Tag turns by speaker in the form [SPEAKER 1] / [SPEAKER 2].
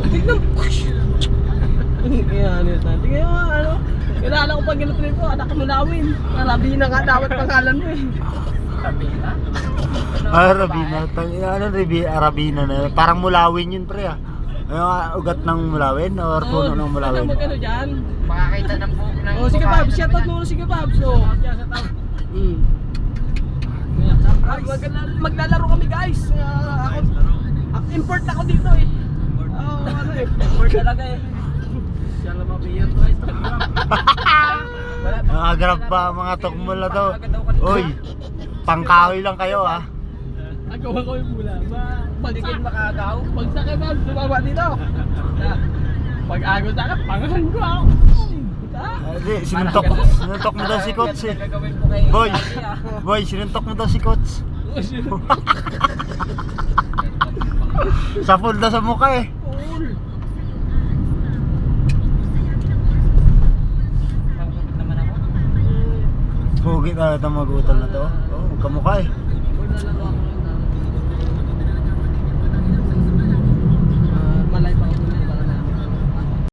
[SPEAKER 1] Tignan mo. Yan, ito. Tingnan mo, ano? Kilala ko pag ginutrip ko, anak mo lawin. Rabina nga dapat pangalan mo eh.
[SPEAKER 2] Rabina?
[SPEAKER 3] Rabina. Ano Rabina na yun? Parang mulawin yun pre ah. Ano ugat ng mulawin or puno ng mulawin?
[SPEAKER 1] Ano magkano dyan?
[SPEAKER 2] Makakita ng buhok ng...
[SPEAKER 1] Oh, sige Pabs, shoutout mo, sige Pabs. Oh. Maglalaro kami guys. Ako import ako dito eh. Oh, ano eh. Import talaga eh. Siya lang mabiyot to Instagram.
[SPEAKER 3] Nakagrab pa mga tukmol na to. Uy, pangkahoy lang kayo ah.
[SPEAKER 1] Agawa ko yung mula. Paligid makagaw. Pag sakit Pabs, lumaba dito. Pag-agos na ka, pangalan ko ako.
[SPEAKER 3] Hindi, sinuntok mo daw si Coach eh. Boy, sinuntok mo daw si Coach. Sa full daw sa mukha eh. Pugi na ito mag-utol na to. Oh, kamukha eh.